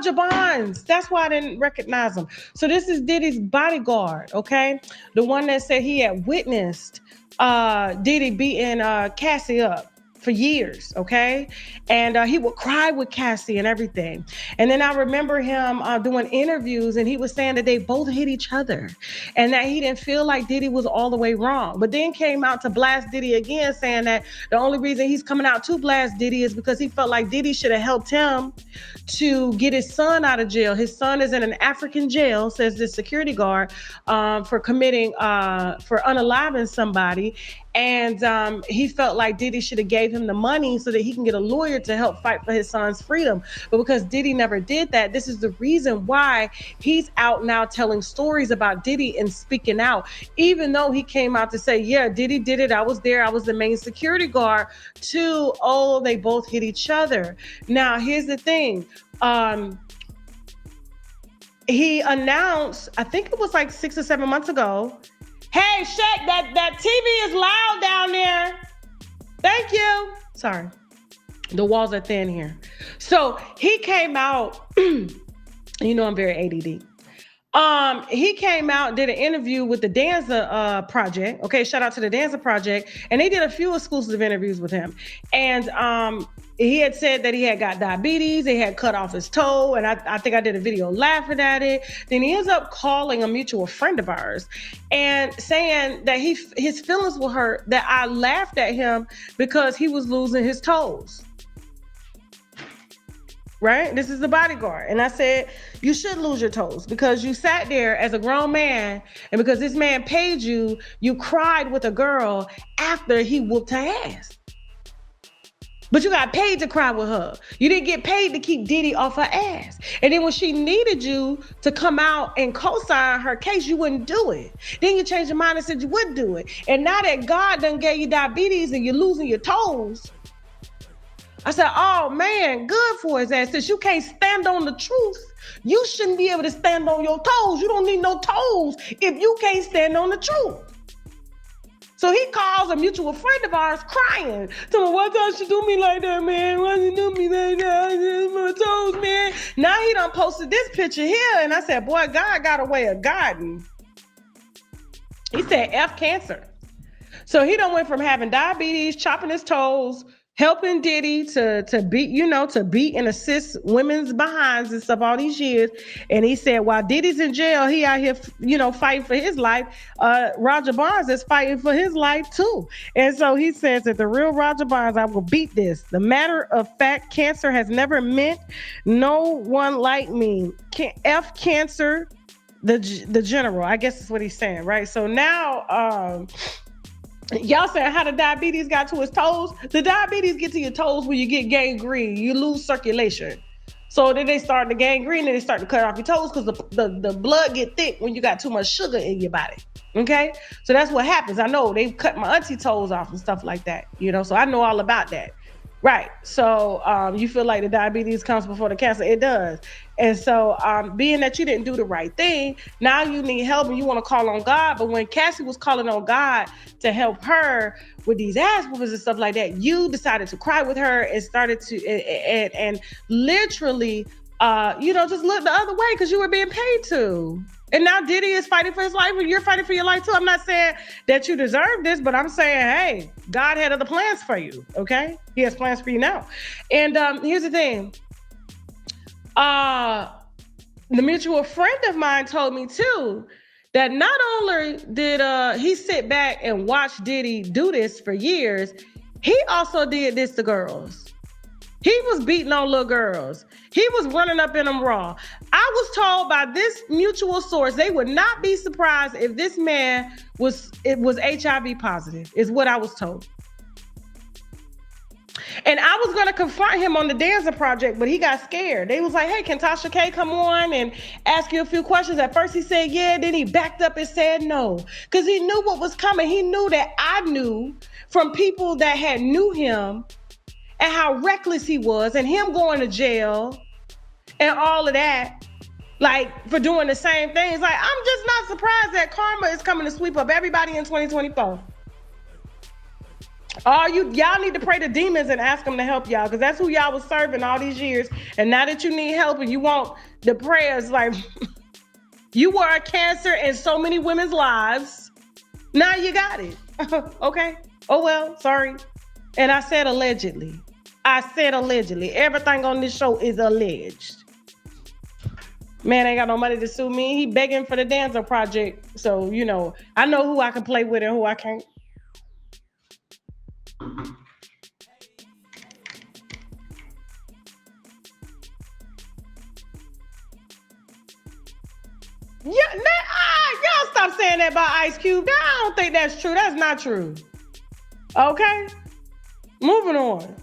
Roger Bonds. That's why I didn't recognize him. So this is Diddy's bodyguard, okay? The one that said he had witnessed Diddy beating Cassie up for years, okay? And he would cry with Cassie and everything. And then I remember him doing interviews, and he was saying that they both hit each other and that he didn't feel like Diddy was all the way wrong. But then came out to blast Diddy again, saying that the only reason he's coming out to blast Diddy is because he felt like Diddy should have helped him to get his son out of jail. His son is in an African jail, says this security guard, for committing, for unaliving somebody. And he felt like Diddy should have gave him the money so that he can get a lawyer to help fight for his son's freedom. But because Diddy never did that, this is the reason why he's out now telling stories about Diddy and speaking out, even though he came out to say, yeah, Diddy did it. I was there. I was the main security guard. To, oh, they both hit each other. Now, here's the thing. He announced, I think it was like 6 or 7 months ago, hey, Shaq, that TV is loud down there. Thank you. Sorry. The walls are thin here. So he came out, you know I'm very ADD. He came out, did an interview with the Danza Project. Okay, shout out to the Danza Project. And they did a few exclusive interviews with him. And he had said that he had got diabetes, he had cut off his toe, and I think I did a video laughing at it. Then he ends up calling a mutual friend of ours and saying that his feelings were hurt, that I laughed at him because he was losing his toes. Right? This is the bodyguard. And I said, you should lose your toes because you sat there as a grown man, and because this man paid you, you cried with a girl after he whooped her ass. But you got paid to cry with her. You didn't get paid to keep Diddy off her ass. And then when she needed you to come out and co-sign her case, you wouldn't do it. Then you changed your mind and said you would do it. And now that God done gave you diabetes and you're losing your toes, I said, oh man, good for his ass. Since you can't stand on the truth, you shouldn't be able to stand on your toes. You don't need no toes if you can't stand on the truth. So he calls a mutual friend of ours crying. So why don't you do me like that, man? Why you do me like that? My toes, man. Now he done posted this picture here. And I said, boy, God got a way of guiding. He said, F cancer. So he done went from having diabetes, chopping his toes, helping Diddy to beat and assist women's behinds and stuff all these years. And he said, while Diddy's in jail, he out here, fighting for his life. Roger Bonds is fighting for his life too. And so he says that the real Roger Bonds, I will beat this. The matter of fact, cancer has never meant no one like me. F cancer, the general, I guess is what he's saying, right? So now, y'all saying how the diabetes got to his toes? The diabetes get to your toes when you get gangrene. You lose circulation. So then they start the gangrene and they start to cut off your toes because the blood get thick when you got too much sugar in your body. Okay? So that's what happens. I know they cut my auntie toes off and stuff like that. So I know all about that. Right. So you feel like the diabetes comes before the cancer. It does. And so being that you didn't do the right thing, now you need help and you want to call on God. But when Cassie was calling on God to help her with these ass whoopers and stuff like that, you decided to cry with her and started to and literally, just look the other way because you were being paid to. And now Diddy is fighting for his life and you're fighting for your life too. I'm not saying that you deserve this, but I'm saying, hey, God had other plans for you, okay? He has plans for you now. And here's the thing. The mutual friend of mine told me too, that not only did he sit back and watch Diddy do this for years, he also did this to girls. He was beating on little girls. He was running up in them raw. I was told by this mutual source, they would not be surprised if this man was HIV positive, is what I was told. And I was going to confront him on the Danza Project, but he got scared. They was like, hey, can Tasha K come on and ask you a few questions? At first he said, yeah, then he backed up and said no, because he knew what was coming. He knew that I knew from people that had knew him and how reckless he was and him going to jail and all of that, like for doing the same things. Like, I'm just not surprised that karma is coming to sweep up everybody in 2024. Y'all need to pray to demons and ask them to help y'all, because that's who y'all was serving all these years. And now that you need help and you want the prayers, like you were a cancer in so many women's lives. Now you got it. Okay. Oh well, sorry. And I said allegedly. Everything on this show is alleged. Man ain't got no money to sue me. He begging for the Dancer Project. So, I know who I can play with and who I can't. Yeah, y'all stop saying that about Ice Cube. I don't think that's true. That's not true. Okay? Moving on.